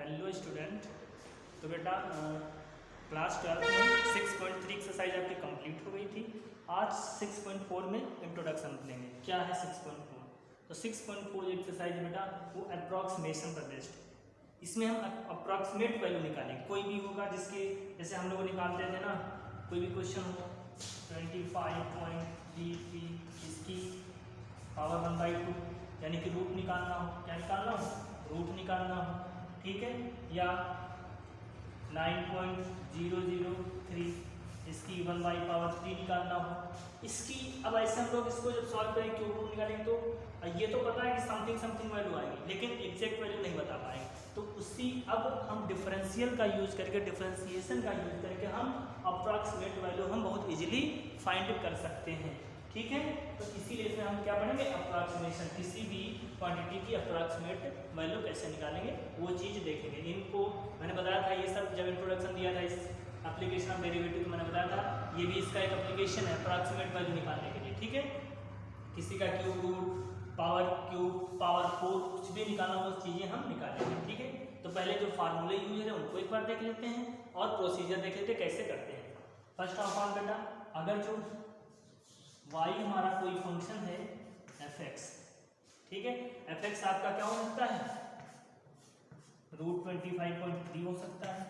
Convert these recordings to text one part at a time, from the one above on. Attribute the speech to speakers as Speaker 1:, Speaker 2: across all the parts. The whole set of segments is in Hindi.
Speaker 1: Hello student. तो बेटा क्लास 12 में 6.3 एक्सरसाइज आपकी कंप्लीट हो गई थी। आज 6.4 में इंट्रोडक्शन लेंगे। क्या है 6.4? तो 6.4 एक्सरसाइज बेटा वो अप्रॉक्सीमेशन पर बेस्ड। इसमें हम अप्रॉक्सीमेट वैल्यू निकालेंगे। कोई भी होगा जिसके जैसे हम लोग निकालते थे ना, कोई भी क्वेश्चन हो 25.33 इसकी पावर 1/2 यानी कि रूट निकालना हो। क्या निकालना हो? रूट निकालना हो, ठीक है। या 9.003 इसकी 1/3 निकालना हो इसकी। अब ऐसे हम लोग इसको जब सॉल्व करेंगे क्यों रूट निकालेंगे तो ये तो पता है कि समथिंग समथिंग वैल्यू आएगी, लेकिन एग्जैक्ट वैल्यू नहीं बता पाएंगे। तो उसी अब हम डिफरेंशियल का यूज करके, डिफरेंशिएशन का यूज करके हम अप्रॉक्सीमेट वैल्यू हम बहुत इजीली फाइंड कर सकते हैं, ठीक है। तो इसीलिए इसमें हम क्या पढ़ेंगे? अप्रॉक्सीमेशन, किसी भी क्वांटिटी की अप्रॉक्सीमेट वैल्यू कैसे निकालेंगे वो चीज़ देखेंगे। इनको मैंने बताया था, ये सब जब इंट्रोडक्शन दिया था इस एप्लीकेशन ऑफ डेरिवेटिव तो मैंने बताया था ये भी इसका एक एप्लीकेशन है अप्रॉक्सीमेट वैल्यू निकालने के लिए, ठीक है। किसी का cube root, power cube, power 4 कुछ भी निकालना वो चीज़ें हम निकालेंगे, ठीक है। तो पहले जो फार्मूले यूज है उनको एक बार देख लेते हैं और प्रोसीजर देख लेते हैं कैसे करते हैं। फर्स्ट ऑफ ऑल बेटा, अगर जो y हमारा कोई फंक्शन है fx, ठीक है। fx आपका क्या हो सकता है? √25.3 हो सकता है,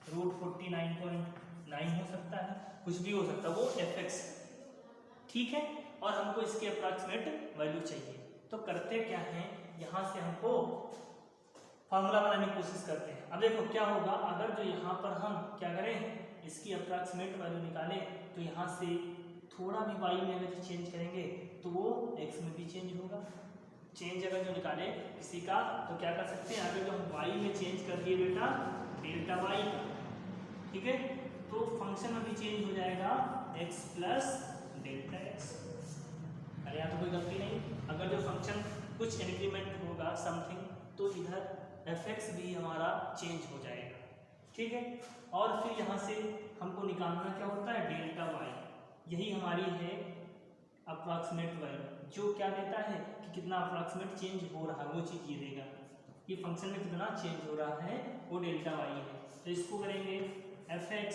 Speaker 1: √49.9 हो सकता है, कुछ भी हो सकता है, वो fx, ठीक है। और हमको इसकी अप्रॉक्सीमेट वैल्यू चाहिए। तो करते क्या है, यहाँ से हमको फार्मूला बनाने की कोशिश करते हैं। अब देखो क्या होगा, अगर जो यहाँ पर हम क्या करें इसकी अप्रॉक्सीमेट वैल्यू निकालें तो यहाँ से थोड़ा भी y में अगर चेंज करेंगे तो वो x में भी चेंज होगा। चेंज अगर जो निकाले किसी का तो क्या कर सकते हैं, अगर जो हम y में चेंज कर दिए बेटा डेल्टा y का, ठीक है, तो फंक्शन में भी चेंज हो जाएगा x प्लस डेल्टा x। अरे यहाँ तो कोई गलती नहीं, अगर जो फंक्शन कुछ इंक्रीमेंट होगा समथिंग तो इधर fx भी हमारा चेंज हो जाएगा, ठीक है। और फिर यहाँ से हमको निकालना क्या होता है? Delta y। यही हमारी है अप्रॉक्सीमेट वैल्यू, जो क्या देता है कि कितना अप्रॉक्सीमेट चेंज हो रहा है वो चीज़ ये देगा कि फंक्शन में कितना चेंज हो रहा है, वो डेल्टा y है। तो इसको करेंगे fx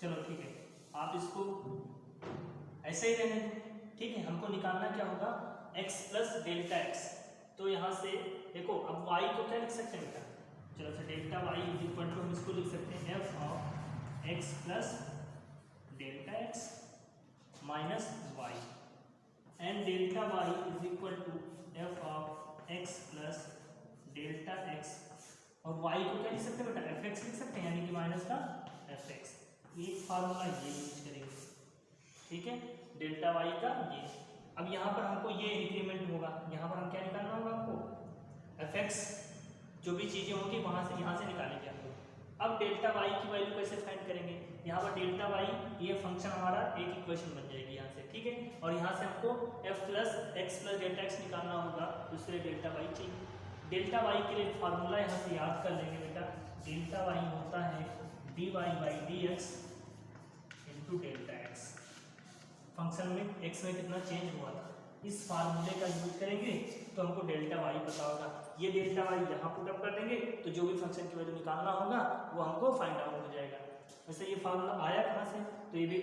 Speaker 1: चलो ठीक है, आप इसको ऐसे ही रहने दो, ठीक है। हमको निकालना क्या होगा? x plus delta x। तो यहाँ से देखो अब y को क्या लिख सकते हैं बेटा? चलो अच्छा, delta y is equal to हम इसको लिख सकते हैं f of x plus delta x minus y, and delta y is equal to f of x plus delta x। और y को क्या लिख सकते हैं बेटा? fx लिख सकते हैं, यानी कि माइनस का fx। एक फार्मूला ये यूज करेंगे, ठीक है, डेल्टा y का ये। अब यहाँ पर हमको ये इंक्रीमेंट होगा, यहाँ पर हम क्या निकालना होगा आपको? fx, जो भी चीज़ें होंगी वहाँ से यहाँ से निकालेंगे आपको। अब डेल्टा y की वैल्यू कैसे फाइंड करेंगे? यहाँ पर डेल्टा y ये फंक्शन हमारा एक इक्वेशन बन जाएगी यहाँ से, ठीक है। और यहाँ से हमको f plus x plus delta x निकालना होगा, दूसरे डेल्टा y चाहिए। डेल्टा y के लिए फार्मूला यहाँ से याद कर लेंगे बेटा, डेल्टा y होता है dy/dx into delta x। Function में x में कितना चेंज हुआ था, इस फार्मूले का यूज करेंगे तो हमको डेल्टा y पता होगा। ये डेल्टा y यहाँ पुट अप कर देंगे तो जो भी फंक्शन की वैल्यू निकालना होगा वो हमको फाइंड आउट हो जाएगा। वैसे ये फार्मूला आया कहाँ से? तो ये भी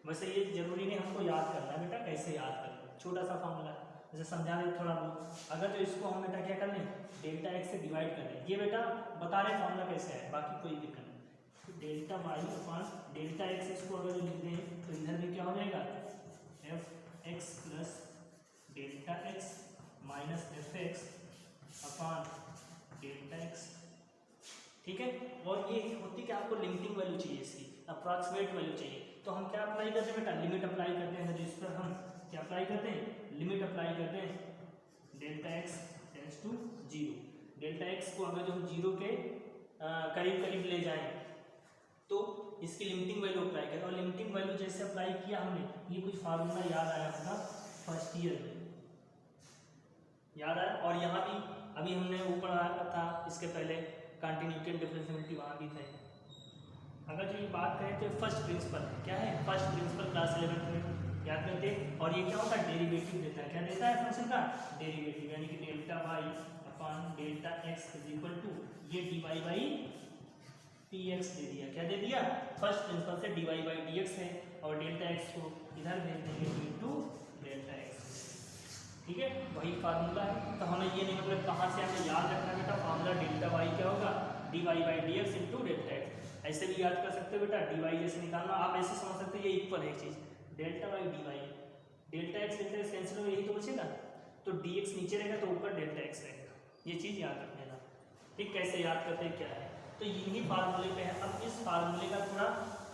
Speaker 1: वैसे ये जरूरी नहीं हमको याद करना है बेटा, कैसे याद करना, छोटा सा फार्मूला जैसे समझा दें थोड़ा बहुत। अगर जो इसको हम बेटा क्या कर लें, डेल्टा x से डिवाइड कर लें, ये बेटा बता रहे फार्मूला कैसे है, बाकी कोई दिक्कत नहीं। Delta y upon delta x, इसको अगर जो लिख दें तो इधर भी क्या हो जाएगा? f(x) plus delta x minus fx upon delta x, ठीक है। और ये होती कि आपको लिमिटिंग वैल्यू चाहिए, इसकी अप्रॉक्सीमेट वैल्यू चाहिए। तो हम क्या अप्लाई करते हैं बेटा? लिमिट अप्लाई करते हैं। जिस पर हम क्या अप्लाई करते हैं? लिमिट अप्लाई करते हैं। Delta x tends to 0, delta x को अगर जो हम 0 के करीब करीब ले जाएं तो इसकी लिमिटिंग वैल्यू अप्लाई करें। और लिमिटिंग वैल्यू जैसे अप्लाई किया हमने, ये कुछ फार्मूला याद आया होगा फर्स्ट ईयर में, याद आया। और यहाँ भी अभी हमने ऊपर आया था इसके पहले कंटिन्यूटी एंड डिफरेंशिएबिलिटी, वहाँ भी थे। अगर जो ये बात करें तो फर्स्ट प्रिंसिपल क्या है? फर्स्ट प्रिंसिपल क्लास 11 में याद करते हैं। और ये क्या होता है, डेरिवेटिव देता है, क्या देता है फंक्शन का डेरिवेटिव, यानी कि delta y upon delta x is equal to ये d y by d x दे दिया, क्या दे दिया, फर्स्ट प्रिंसिपल से d y by d x है और डेल्टा एक्स को इधर भेज देंगे इनटू डेल्टा एक्स, ठीक है, वही फार्मूला है। तो हमें ये नहीं मतलब कहाँ से हमें याद रखना बेटा, फार्मूला डेल्टा वाई क्या होगा, d y by d x into delta x. ऐसे भी याद कर सकते हो बेटा, डी वाई जैसे निकालना, आप ऐसे समझ सकते हो ये इक्वल है चीज़, delta y d y, delta x cancel हो यही तो बचेगा, तो डी एक्स नीचे रहेगा तो ऊपर डेल्टा एक्स रहेगा, ये चीज़ याद रख लेना, ठीक। कैसे याद करते हैं क्या है, तो यही फार्मूले पे है। अब इस फार्मूले का थोड़ा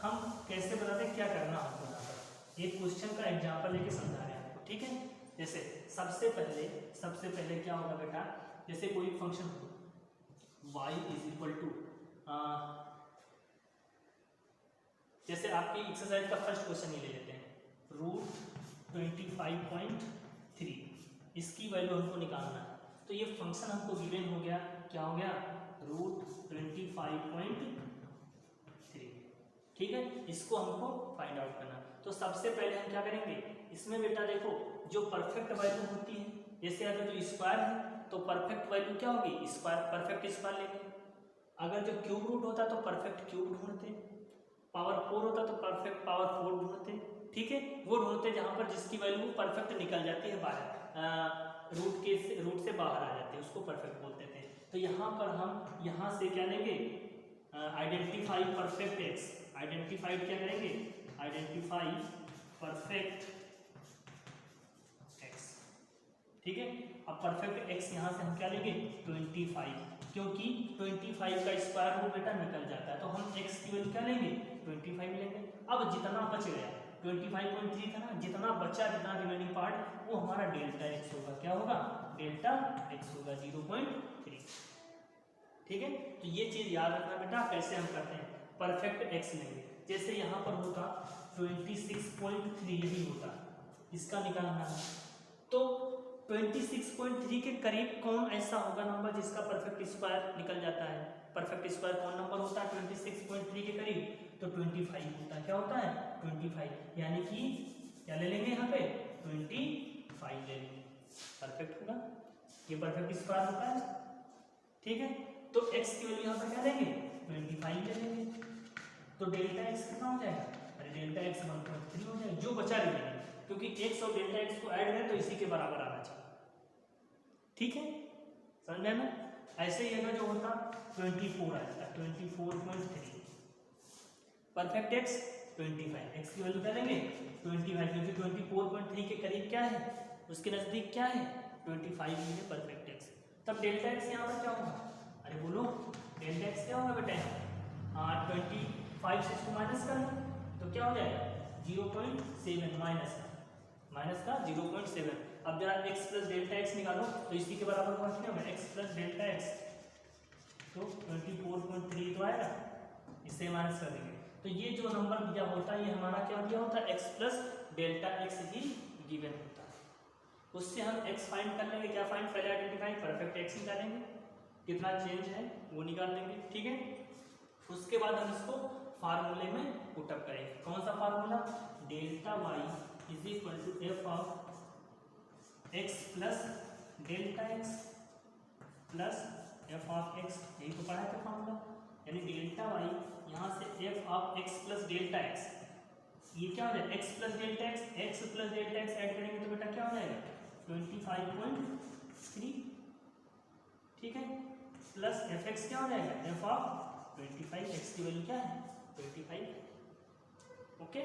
Speaker 1: हम कैसे बताते हैं, क्या करना हमको यहाँ पर एक क्वेश्चन का एग्जाम्पल लेके समझा रहे हैं आपको, ठीक है। जैसे सबसे पहले क्या होगा बेटा, जैसे कोई फंक्शन हो y इज इक्वल टू, जैसे आपकी एक्सरसाइज का फर्स्ट क्वेश्चन ही ले लेते हैं, √25.3 इसकी वैल्यू हमको निकालना है। तो ये फंक्शन हमको गिवन हो गया, क्या हो गया, √25.3, ठीक है, इसको हमको फाइंड आउट करना। तो सबसे पहले हम क्या करेंगे, इसमें बेटा देखो जो परफेक्ट वैल्यू होती है, जैसे अगर जो स्क्वायर है तो परफेक्ट वैल्यू क्या होगी, स्क्वायर, परफेक्ट स्क्वायर लेंगे। अगर जो क्यूब रूट होता तो परफेक्ट क्यूब ढूंढते, पावर 4 होता तो परफेक्ट पावर 4 ढूंढते, ठीक है, वो ढूंढते जहाँ पर जिसकी वैल्यू परफेक्ट निकल जाती है बाहर, रूट से बाहर आ जाते हैं, उसको परफेक्ट बोलते थे। तो यहाँ पर हम यहाँ से क्या लेंगे, आइडेंटिफाई परफेक्ट एक्स, आइडेंटिफाइड क्या करेंगे, आइडेंटिफाई परफेक्ट एक्स, ठीक है। अब परफेक्ट एक्स यहाँ से हम क्या लेंगे 25, क्योंकि 25 का स्क्वायर रूट बेटा निकल जाता है, तो हम एक्स की वैल्यू क्या लेंगे 25 लेंगे। अब जितना बच गया 25.3 था ना, जितना बचा, जितना रिमेनिंग पार्ट वो हमारा डेल्टा एक्स होगा, क्या होगा, डेल्टा एक्स होगा 0.3, ठीक है। तो ये चीज याद रखना बेटा, कैसे हम करते हैं, परफेक्ट एक्स लेंगे, जैसे यहाँ पर होता 26.3 यही होता, इसका निकालना है। तो 26.3 के करीब कौन ऐसा होगा नंबर जिसका परफेक्ट स्क्वायर निकल जाता है, परफेक्ट स्क्वायर कौन नंबर होता है 26.3 के करीब, तो 25 होता है, क्या होता है 25, यानी कि क्या ले लेंगे यहाँ पे 25 ले लेंगे, परफेक्ट होगा, ये परफेक्ट स्क्वायर होता है, ठीक है। तो x की वैल्यू यहाँ पर क्या लेंगे 25 ले लेंगे, तो डेल्टा x कितना हो जाएगा, अरे डेल्टा x 1.3 हो जाएगा, जो बचा रहेगा, क्योंकि x और डेल्टा x को ऐड है तो इसी के बराबर आना चाहिए, ठीक है, समझ में ना। ऐसे ही अगर जो होता 24 आ जाता 24.3, परफेक्ट x 25, x की वैल्यू क्या लेंगे 25, क्योंकि 24.3 के करीब क्या है, उसके नजदीक क्या है 25 ही है परफेक्ट x। तब डेल्टा x यहाँ पर क्या होगा, अरे बोलो डेल्टा x क्या होगा बेटा, हाँ 25 से इसको माइनस कर लो तो क्या हो जाएगा 0.7, माइनस का 0.7। अब जरा x प्लस डेल्टा x निकालो तो इसी के बराबर होगा, क्या होगा x प्लस डेल्टा x, तो 24.3 तो आएगा, इससे माइनस कर देंगे, तो ये जो नंबर दिया होता है ये हमारा क्या दिया होता है x प्लस डेल्टा x ही गिवन होता है। उससे हम x फाइंड कर लेंगे, क्या फाइंड, पहले आइडेंटिफाई परफेक्ट x निकालेंगे, कितना चेंज है वो निकाल लेंगे, ठीक है। उसके बाद हम इसको फार्मूले में पुटअप करेंगे, कौन सा formula, delta y is equal to f of x plus delta x plus f of x, यही तो पढ़ा था फार्मूला, यानी डेल्टा y यहाँ से F of x plus delta x, ये क्या हो जाएगा x plus delta x plus delta x add करेंगे तो बेटा क्या हो जाएगा 25.3, ठीक है, प्लस एफ एक्स क्या हो जाएगा एफ ऑफ 25, x की वैल्यू क्या है 25, ओके।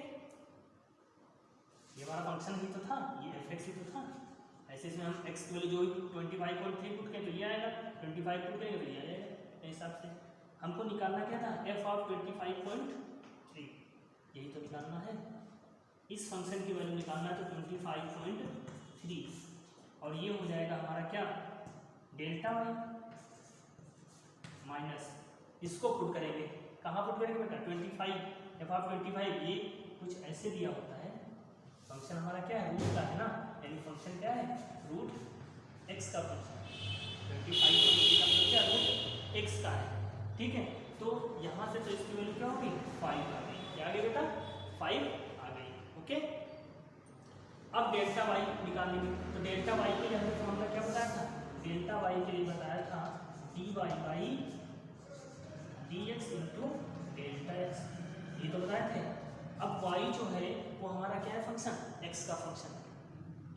Speaker 1: ये हमारा फंक्शन ही तो था, ये एफ एक्स ही तो था, ऐसे इसमें हम x की वैल्यू जो 25.3 पुट करें तो ये आएगा, 25 पुट करेंगे तो ये आ जाएगा, इस हिसाब से हमको निकालना क्या था f ऑफ 25.3, यही तो निकालना है, इस फंक्शन की वैल्यू निकालना है तो 25.3, और ये हो जाएगा हमारा क्या डेल्टा y माइनस, इसको पुट करेंगे, कहाँ पुट करेंगे बेटा 25, एफ ऑफ 25, ये कुछ ऐसे दिया होता है, फंक्शन हमारा क्या है रूट का है ना, यानी फंक्शन क्या है रूट x का फंक्शन, 25.3 का मतलब क्या रूट x का है, ठीक है। तो यहाँ से तो इसकी वैल्यू क्या होगी 5 आ गई, क्या आ गई बेटा 5 आ गई, ओके। अब डेल्टा वाई निकालेंगे, तो डेल्टा वाई के लिए हमने फॉर्मूला क्या बताया था, डेल्टा वाई के लिए बताया था d y by d x into delta x, ये तो बताए थे। अब वाई जो है वो हमारा क्या है, फंक्शन एक्स का फंक्शन,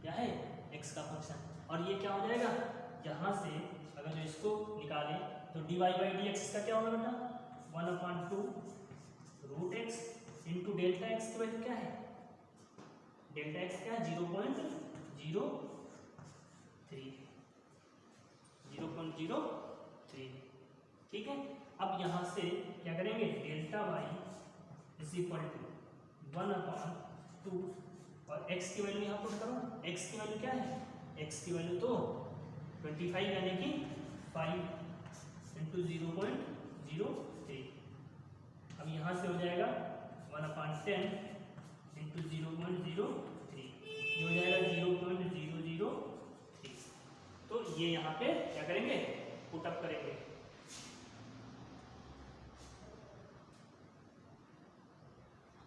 Speaker 1: क्या है एक्स का फंक्शन, और ये क्या हो जाएगा, यहाँ से अगर जो इसको निकालें तो d y by d x का क्या होगा बेटा, 1/2 root x into delta x की वैल्यू क्या है, डेल्टा एक्स क्या है 0.03, ठीक है। अब यहाँ से क्या करेंगे, delta y is equal to 1/2 और x की वैल्यू यहाँ पुट करो, x की वैल्यू क्या है, x की वैल्यू तो 25 यानी कि 5 इंटू 0.03, अब यहाँ से हो जाएगा 1/10 इंटू 0.03, ये हो जाएगा 0.003, तो ये यहाँ पे क्या करेंगे, पुटअप करेंगे।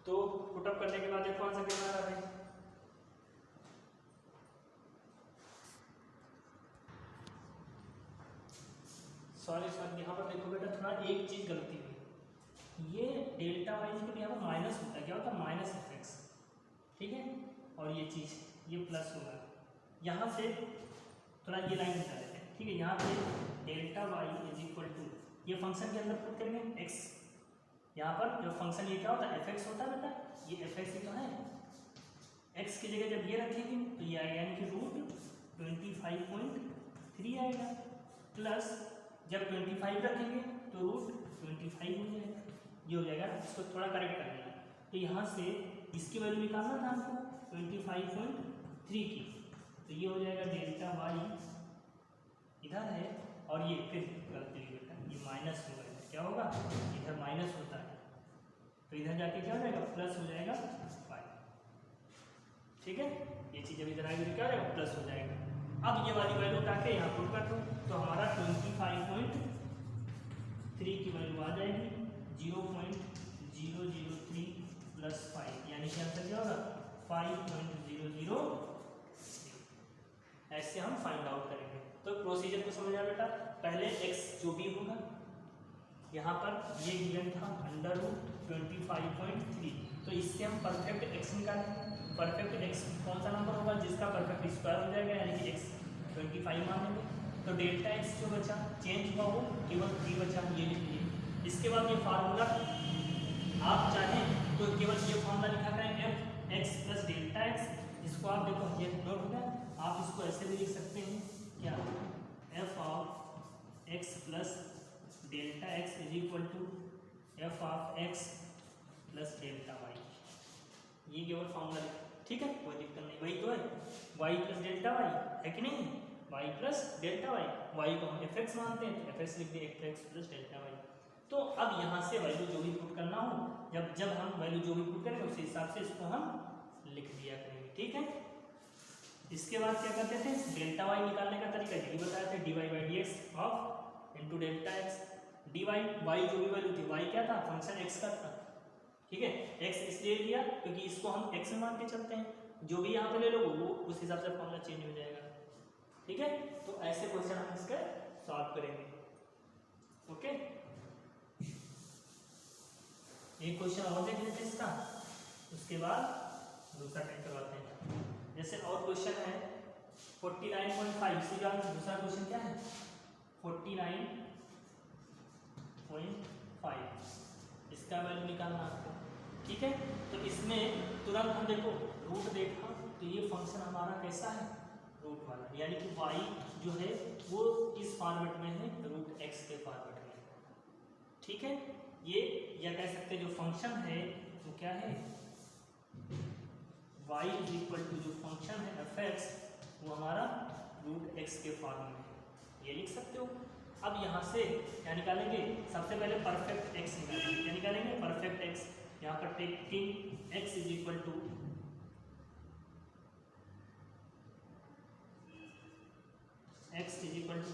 Speaker 1: तो पुटअप करने के बाद कौन सा कितना आ रहा है, सॉरी यहाँ पर देखो बेटा थोड़ा एक चीज गलती हुई, ये डेल्टा वाई को यहाँ पर माइनस होता है, क्या होता है माइनस एफ एक्स, ठीक है, और ये चीज ये प्लस होगा, यहाँ से थोड़ा ये लाइन हटा देते हैं, ठीक है। यहाँ पे delta y is equal to ये फंक्शन के अंदर पुट करेंगे एक्स, यहाँ पर जो फंक्शन ये क्या होता है एफ एक्स होता है बेटा, ये एफ एक्स ही तो है, एक्स की जगह जब ये रखेंगे तो ये आएगा यानी कि रूट 25.3 आएगा, प्लस जब 25 रखेंगे तो रूट 25 हो जाएगा, ये हो जाएगा। इसको थोड़ा करेक्ट कर लेना, तो यहाँ से इसकी वैल्यू निकालना था हमको 25.3 की, तो ये हो जाएगा डेल्टा वाई इधर है, और ये फिर गलती हुई बेटा ये माइनस होगा, क्या होगा इधर माइनस होता है, तो इधर जाके क्या हो जाएगा प्लस हो जाएगा 5, ठीक है, ये चीज़ जब इधर आएगी तो क्या हो जाएगा प्लस हो जाएगा। अब ये वाली वैल्यू उठा के यहाँ पुट कर दो, तो हमारा 25.3 की वैल्यू आ जाएगी 0.003 प्लस 5, यानी कि आंसर क्या होगा 5.003, ऐसे हम फाइंड आउट करेंगे। तो प्रोसीजर को समझ आया बेटा, पहले x जो भी होगा, यहाँ पर ये गिवन था √25.3, तो इससे हम परफेक्ट x निकालेंगे। परफेक्ट x कौन सा नंबर होगा जिसका परफेक्ट स्क्वायर हो जाएगा, यानी कि x 25 मान लेंगे, तो डेल्टा x जो बचा चेंज हुआ वो केवल 3 बचा, ये लिख लीजिए। इसके बाद ये फार्मूला आप चाहें तो केवल ये फार्मूला लिखा करें F x plus delta x, इसको आप देखो ये नोट होगा, आप इसको ऐसे भी लिख सकते हैं क्या, f of x plus delta x is equal to f of x plus delta y, ये केवल फॉर्मूला है, ठीक है, कोई दिक्कत नहीं, वही तो है वाई प्लस डेल्टा वाई है कि नहीं, y plus delta y, y को हम एफ एक्स मानते हैं तो एफ एक्स लिख दिए f x plus delta y. तो अब यहाँ से वैल्यू जो भी पुट करना हो, जब हम वैल्यू जो भी पुट करेंगे उसी हिसाब से इसको हम लिख दिया करेंगे, ठीक है। इसके बाद क्या करते थे, डेल्टा वाई निकालने का तरीका यही बताया था, d y by d x of into delta x, d y y जो भी वैल्यू थी, वाई क्या था फंक्शन एक्स का था, ठीक है, एक्स इसलिए लिया क्योंकि इसको हम एक्स में मान के चलते हैं, जो भी यहाँ पे ले लो वो उस हिसाब से फॉर्मूला चेंज हो जाएगा, ठीक है। तो ऐसे क्वेश्चन हम इसके सॉल्व करेंगे, ओके। एक क्वेश्चन और देख लेते हैं इसका, उसके बाद दूसरा टाइप करवाते हैं। जैसे और क्वेश्चन है 49.5, इसी का दूसरा क्वेश्चन क्या है 49.5, इसका वैल्यू निकालना आपको, ठीक है। तो इसमें तुरंत हम देखो रूट देखा तो ये फंक्शन हमारा कैसा है रूट वाला, यानी कि y जो है वो इस फॉर्मेट में है रूट x के फॉर्मेट में, ठीक है। ये या कह सकते हैं जो फंक्शन है वो क्या है y इज इक्वल टू जो फंक्शन है एफ एक्स वो हमारा रूट x के फॉर्म में है, ये लिख सकते हो। अब यहाँ से क्या निकालेंगे, सबसे पहले परफेक्ट x निकालेंगे, क्या निकालेंगे परफेक्ट x, यहाँ पर taking x is equal to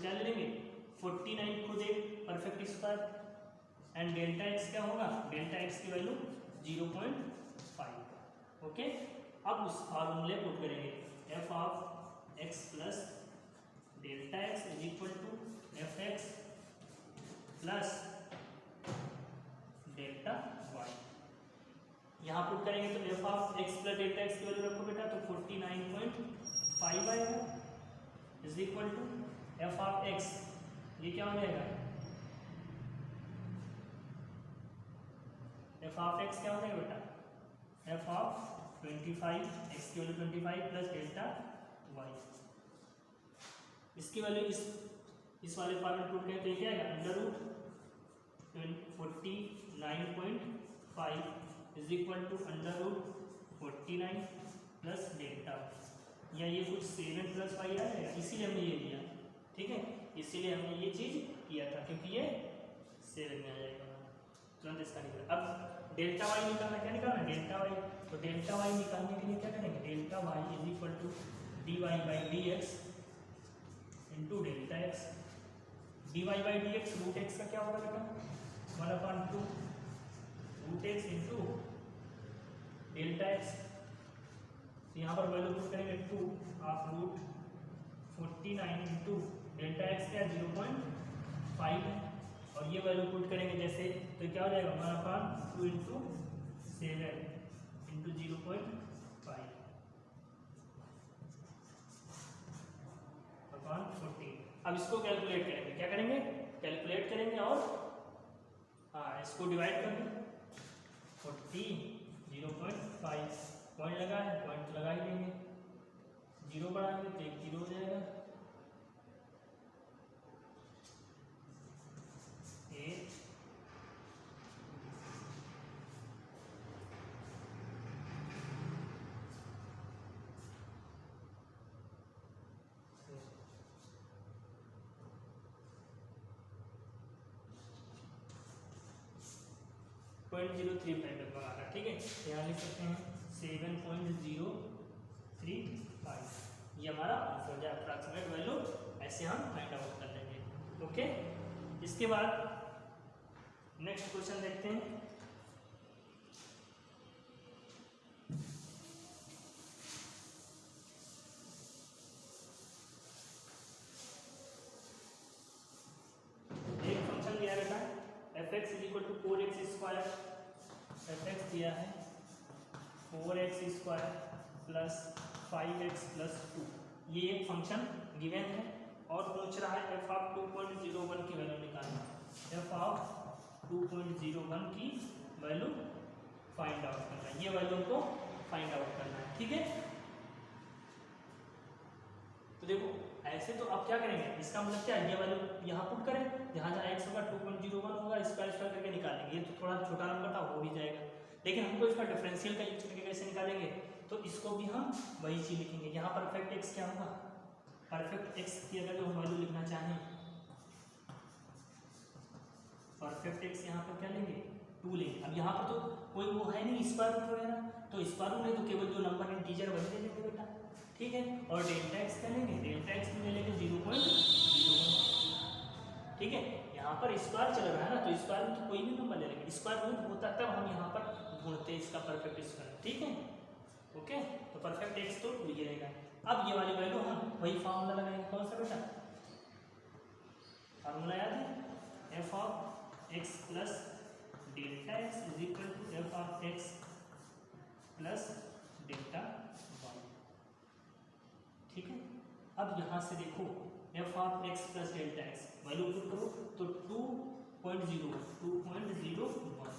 Speaker 1: क्या ले लेंगे 49 को दे perfect square, and delta x क्या होगा, डेल्टा x की वैल्यू 0.5, ओके। अब उस फार्मूले पुट करेंगे, f of x plus delta x is equal to f x plus delta y. यहाँ पुट करेंगे तो f of x plus delta x की वैल्यू रखो बेटा, तो 49.5 आएगा is equal to f of x, ये क्या हो जाएगा, एफ ऑफ एक्स क्या हो जाएगा बेटा, एफ ऑफ 25 एक्स की वैल्यू 25 प्लस डेल्टा वाई, इसकी वैल्यू इस वाले फॉर्मेट पुट करें तो ये क्या आएगा, under root 49.5 is equal to under root 49 plus delta, या ये कुछ 7 प्लस वाई आ जाएगा, इसीलिए हमने ये लिया, ठीक है, इसीलिए हमने ये चीज़ किया था क्योंकि ये 7 में आ जाएगा। तुरंत इसका निकला। अब डेल्टा वाई निकालना, क्या निकालना, डेल्टा वाई, तो डेल्टा वाई निकालने के लिए क्या करेंगे, delta y is equal to d y by d x into delta x, d y by d x root x का क्या होगा बेटा, 1/2 root x into delta x, तो यहाँ पर वैल्यू पुट करेंगे 2 of root 49 into delta x क्या 0.5 है, और ये वैल्यू पुट करेंगे जैसे तो क्या हो जाएगा 1/2 इंटू 7 इंटू 0.5 अपॉन 14। अब इसको कैलकुलेट करेंगे, क्या करेंगे, कैलकुलेट करेंगे और हाँ इसको डिवाइड करेंगे 40 0.5 पॉइंट लगा है, पॉइंट लगा ही देंगे, 0 बढ़ाएंगे तो 1 0 हो जाएगा, 8 0.035 लगभग आ रहा है, ठीक है, यहाँ लिख सकते हैं 7.035, ये हमारा आंसर हो जाए, अप्रॉक्सीमेट वैल्यू ऐसे हम फाइंड आउट कर लेंगे। ओके, इसके बाद नेक्स्ट क्वेश्चन देखते हैं। एक फंक्शन दिया बेटा f x is equal to 4x square, f x दिया है 4x square plus 5x plus 2, ये एक फंक्शन गिवन है और पूछ रहा है एफ ऑफ 2.01 की वैल्यू निकालना, एफ ऑफ 2.01 की वैल्यू फाइंड आउट करना है, ये वैल्यू को फाइंड आउट करना है, ठीक है। तो देखो ऐसे तो अब क्या करेंगे, इसका मतलब क्या है, ये वैल्यू यहाँ पुट करें, जहाँ जहाँ x होगा 2.01 होगा, स्क्वायर स्क्वायर करके निकालेंगे, ये तो थोड़ा छोटा नंबर था हो भी जाएगा, लेकिन हमको इसका डिफरेंशियल का यूज करके कैसे निकालेंगे, तो इसको भी हम वही चीज लिखेंगे, यहाँ परफेक्ट x क्या होगा, परफेक्ट x की अगर जो हम वैल्यू लिखना चाहें, परफेक्ट x यहाँ पर क्या लेंगे 2 लेंगे, अब यहाँ पर तो कोई वो है नहीं स्क्वायर रूट वगैरह, तो स्क्वायर रूट है तो केवल जो नंबर इंटीजर वही ले लेंगे बेटा, ठीक है, और डेल्टा एक्स क्या लेंगे, डेल्टा एक्स में ले लेंगे 0.01, ठीक है, यहाँ पर स्क्वायर चल रहा है ना, तो स्क्वायर रूट कोई भी नंबर ले लेंगे, स्क्वायर रूट होता तब हम यहाँ पर ढूंढते हैं इसका परफेक्ट स्क्वायर, ठीक है, ओके, तो परफेक्ट एक्स तो 2 ही रहेगा। अब ये वाली वैल्यू हम वही फार्मूला लगाएंगे, कौन सा बेटा, फार्मूला याद है, f of x plus delta x is equal to f of x plus delta y, ठीक है। अब यहाँ से देखो f of x plus delta x value put करो तो 2.01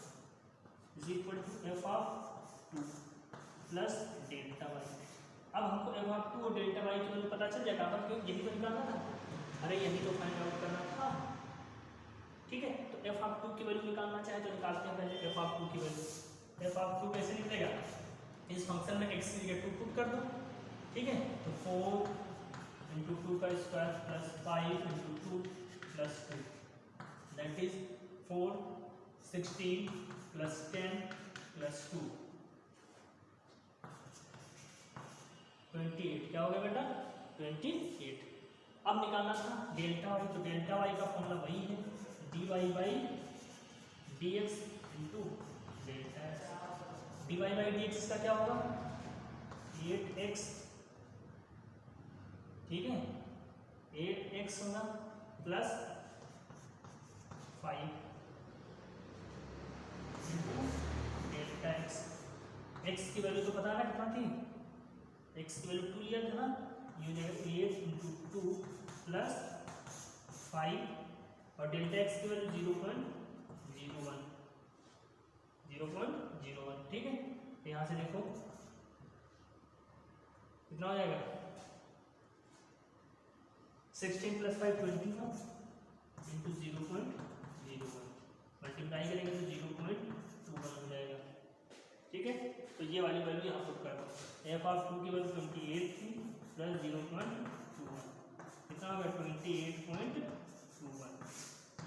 Speaker 1: is equal to f of 2 plus delta y. अब हमको एफ ऑफ 2 और डेल्टा वाई की वैल्यू पता चल जाएगा, अपन क्यों यही तो निकालना था, अरे यही तो फाइंड आउट करना था, ठीक है। तो एफ ऑफ 2 की वैल्यू निकालना चाहे तो निकालते हैं पहले एफ ऑफ 2 की वैल्यू, एफ ऑफ 2 कैसे निकलेगा, इस फंक्शन में x की जगह 2 पुट कर दो, ठीक है, तो 4 इंटू 2 का square plus 5 into 2 plus 2 that is 4 16 plus 10 plus 2 28, क्या हो गया बेटा 28। अब निकालना था डेल्टा वाई, तो डेल्टा वाई का फॉर्मूला वही है d y by d x into delta x, d y by d x इसका क्या होगा 8x, ठीक है, 8x होगा प्लस 5 डेल्टा एक्स। एक्स की वैल्यू तो पता है ना कितना थी, एक्स की वैल्यू 2 लिया था ना, ये हो जाएगा 8 इंटू 2 प्लस 5 और डेल्टा एक्स की वैल्यू 0.01, 0.01, ठीक है। तो यहाँ से देखो कितना हो जाएगा, 16 प्लस 5 21 इंटू 0.01, मल्टीप्लाई करेंगे तो 0.21 हो जाएगा, ठीक है। तो ये वाली वैल्यू यहाँ पुट कर दो, एफ ऑफ 2 की वैल्यू 28 थी प्लस 0.21 कितना होगा 28.21,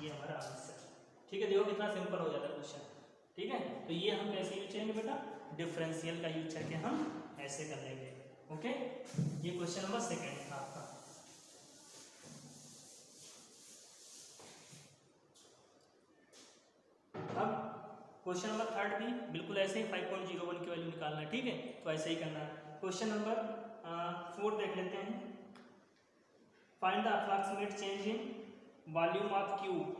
Speaker 1: ये हमारा आंसर, ठीक है। देखो कितना सिंपल हो जाता है क्वेश्चन, ठीक है। तो ये हम कैसे यूज करेंगे बेटा, डिफरेंशियल का यूज करके हम ऐसे कर लेंगे, ओके। ये क्वेश्चन नंबर 2 था आपका। अब क्वेश्चन नंबर 3 भी बिल्कुल ऐसे ही 5.01 की वैल्यू निकालना है, ठीक है। तो ऐसे ही करना है। क्वेश्चन नंबर 4 देख लेते हैं। Find the approximate change in volume of cube,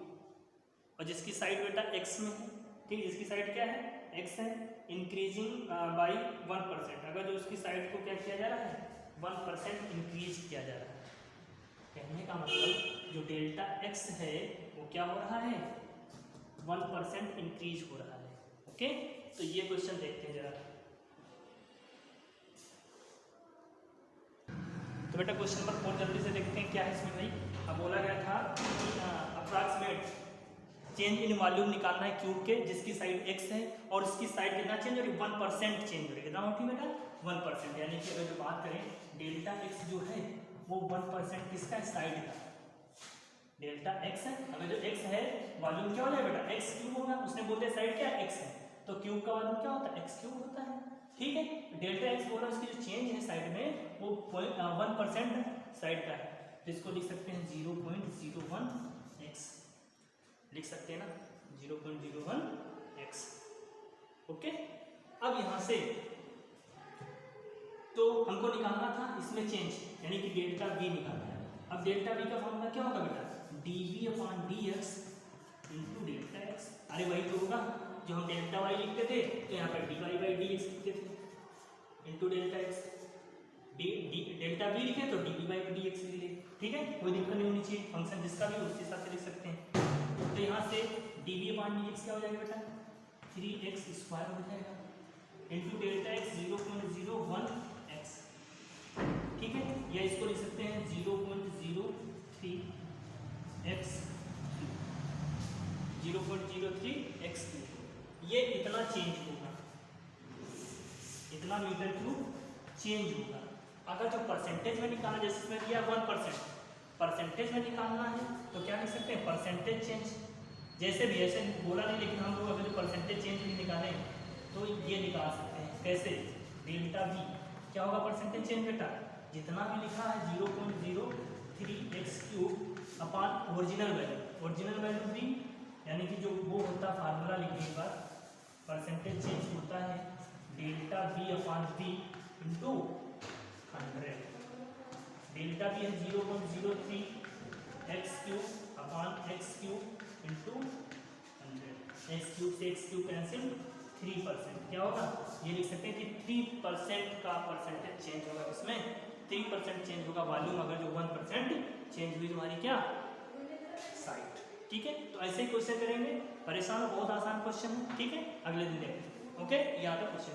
Speaker 1: और जिसकी साइड बेटा x में है, ठीक, जिसकी साइड क्या है x है, इंक्रीजिंग बाई 1%। अगर जो उसकी साइड को क्या किया जा रहा है 1% इंक्रीज किया जा रहा है, कहने का मतलब जो डेल्टा x है वो क्या हो रहा है 1% इंक्रीज हो रहा है, ओके। तो ये क्वेश्चन देखते हैं जरा। तो बेटा क्वेश्चन नंबर 4 जल्दी से देखते हैं क्या है इसमें भाई। अब बोला गया था कि अप्रॉक्सीमेट चेंज इन वॉल्यूम निकालना है क्यूब के जिसकी साइड x है और इसकी साइड कितना चेंज हो रही है 1% चेंज हो रही है, कितना होती है बेटा 1%। यानी कि अगर जो बात करें डेल्टा x जो है वो 1% किसका है साइड का, डेल्टा x है। अगर जो x है वॉल्यूम क्या हो जाएगा बेटा x क्यूब होगा, उसने बोलते साइड क्या x है तो क्यूब का वॉल्यूम क्या होता है x क्यूब होता है, ठीक है। डेल्टा x बोला उसकी जो चेंज है साइड में वो 1% साइड का है, तो इसको लिख सकते हैं 0.01x, लिख सकते हैं ना 0.01x, ओके। अब यहाँ से तो हमको निकालना था इसमें चेंज, यानी कि डेल्टा v निकालना है। अब डेल्टा v का फॉर्मूला क्या होगा बेटा dv/dx इंटू डेल्टा x। अरे वही तो होगा जो हम डेल्टा y लिखते थे, तो यहाँ पर dy/dx लिखते थे into delta x। Delta v लिखे तो dv/dx लिखे, ठीक है, कोई दिक्कत नहीं होनी चाहिए, फंक्शन जिसका भी उसके हिसाब से लिख सकते हैं। तो यहाँ से dv/dx क्या हो जाएगा बेटा 3x² हो जाएगा इंटू डेल्टा x 0.01x, ठीक है, या इसको लिख सकते हैं 0.03x, 0.03x। ये इतना चेंज होगा, इतना मीटर क्यूब चेंज होगा। अगर जो परसेंटेज में निकालना, जैसे इसमें दिया 1%, परसेंटेज में निकालना है तो क्या लिख सकते हैं परसेंटेज चेंज, जैसे भी ऐसे बोला नहीं, लेकिन हम लोग अगर जो परसेंटेज चेंज भी निकालें तो ये निकाल सकते हैं कैसे, डेल्टा v क्या होगा परसेंटेज चेंज बेटा, जितना भी लिखा है 0.03x³ upon original value, original value भी यानी कि जो वो होता फार्मूला लिखने के बाद परसेंटेज चेंज होता है delta v/v into 100। Delta v है 0.03x³ upon x³ into 100, x³ से x³ कैंसिल 3%, क्या होगा ये लिख सकते हैं कि 3% का परसेंटेज चेंज होगा, इसमें 3% चेंज होगा वॉल्यूम अगर जो 1% चेंज हुई तुम्हारी क्या साइट, ठीक है। तो ऐसे ही क्वेश्चन करेंगे, परेशान हो, बहुत आसान क्वेश्चन है, ठीक है। अगले दिन देखेंगे, ओके। यहाँ पे क्वेश्चन